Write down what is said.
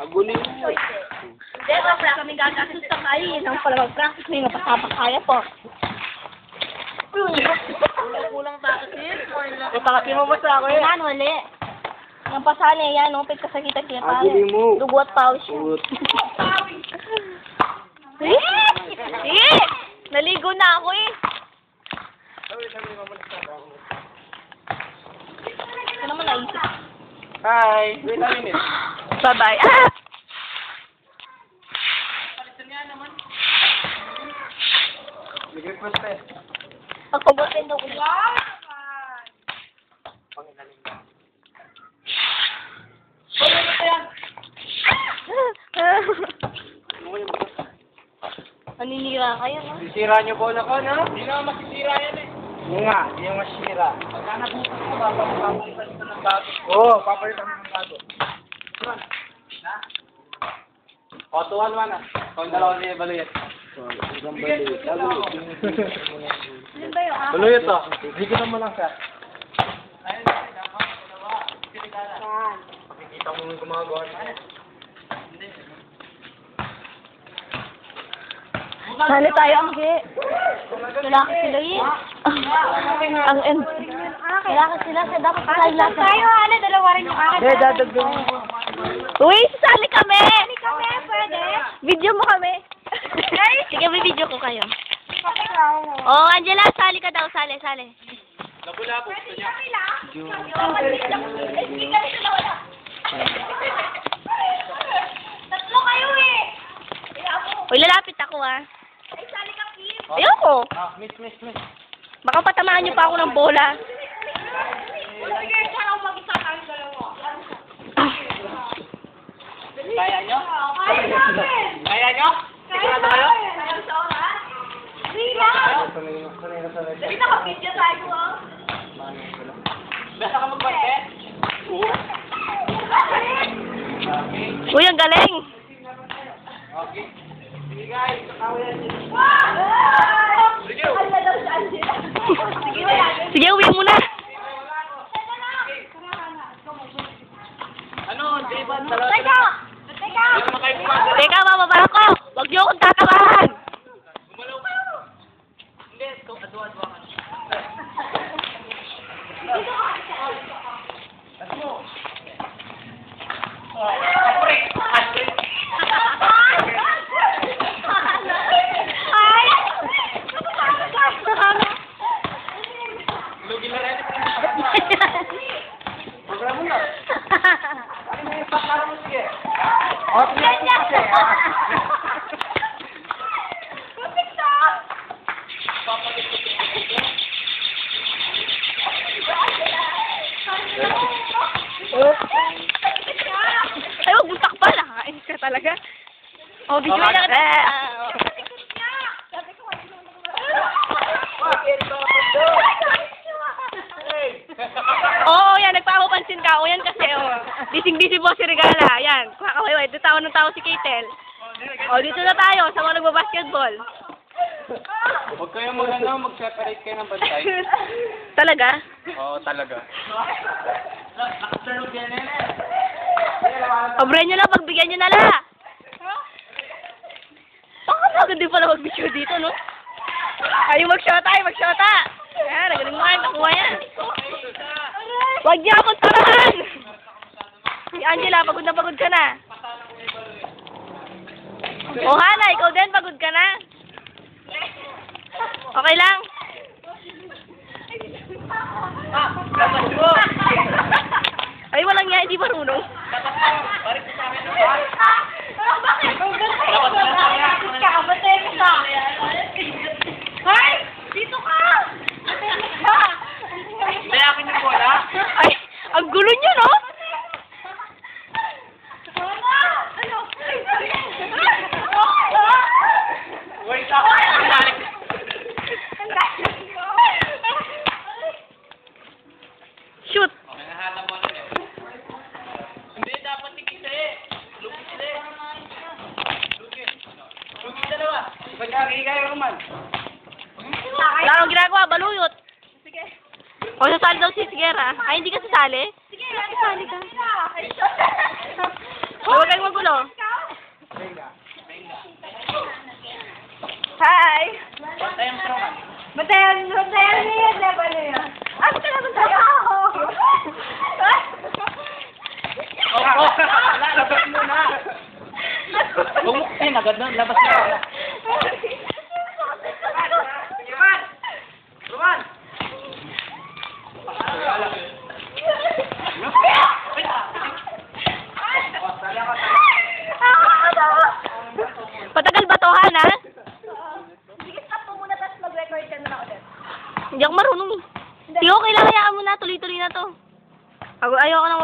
Paguli mo. Hindi, wala kami gagastos sa kain. Ang pala mag-practice may mapasapakaya po. Kulang ba kasi? Patakasin mo ba sa akin? Yan, wali. Ang pasali, yan, no? Pagkasakitan siya tayo. Paguli mo. Dugo at pawis siya. Put. Sige! Naligo na ako eh. Ito naman naisip. Hi. Wait a minute. Bye-bye. Ah! Nag-request eh. Pagpabutin daw ko. Maninira kayo, no? Sisira niyo po na ko, no? Hindi naman masisira yan eh. Oo nga, hindi yung masisira. Pagka nabutas ko, papalitan ko ng bago. Oo, papalitan ko ng bago. Ha? O, tuwan man ah. Kung dalawa niya baluyot. Baluyot. Ano ba yun? Ah? Baluyot to. Hindi ko naman lang siya. Makikita mo yung gumagawa na. Sali tayo ang lalaki sila yun. Ang end. Lalaki sila. Sa dapat sali lahat. Tayo, ano, dalawa rin yung akin. Hindi, dadagdag mo. Uy, sali kami! Sali kami, pwede. Video mo kami. Sige, may video ko kayo. Oh, Angela, sali ka daw. Sali. Labo-labo. Tatlo kayo eh. Uy, lalapit ako ah. Ay, sali ka, Kim. Ayoko. Ah, miss. Baka patamaan niyo pa ako ng bola. Sige, sana ako mag-isa tayo dalawa. Kaya nyo? Kaya namin! Kaya nyo? Sigurado kayo? Kaya sa oras? Rila! Hindi naka-video tayo, oh. Basta ka magbante? Oo. Okay. Uy, ang galing. Okay. Sige guys, kakawayan nyo. Sige. Ano daw si Angela? Sige, wala. Sige, uwi muna. Ano, di ba? Dalawa Teka! Hindi naman kayo pumasok. Teka, mababa ako. Huwag niyo akong tatabahan. Gumalaw kayo. Hindi, ito, adwa ka. Ano? Lugi na rin. Program mo na. Ano may pakara mo sige? O, sige. Ay, wag mong takpan. Nakakainis ka talaga. Oh, video na kita. Oo, yan. Nagpapapansin ka. O, yan kasi, Dising-dising po si Regala. Yan. Kakaway-way. Dito tao ng tao si Keitel. O, dito na tayo sa mga nagbabasketball. Huwag kayo mag-separate kayo ng bantay. Talaga? Oo, talaga. Pabre nyo na, pagbigyan nyo na la. Baka hindi pala mag-video dito, no? Ay, mag-shota. Ayan, nagaling mo kayo, nakuha yan. Huwag niya akong tarahan! Si Angela, pagod ka na. O, Hana, ikaw din, pagod ka na. Okay lang? Ay, walang niya, hindi marunong. Hoy! Dito ka! Hindi, akin yung bola. Ay, ang gulo niyo, no? Wait ako. Shoot! Nahanap mo na eh. Hindi, dapat ikisa eh. Lugi sila eh. Lugi dalawa. Pagkaki kayo, Roman. Wala akong ginagawa, baluyot. Sige. O, sasali daw si Sigera. Ay, hindi ka sasali? Sige, sasali ka. Huwag kayong magulo. Bumuksin agad na, labas na. Roman! Roman! Patagal ba to, Han, ha? Sige, stop mo muna, tapos mag-record ka na ulit. Hindi ako marunong eh. Sige, okay lang, hayaan mo na. Tuloy-tuloy na to. Ayoko nang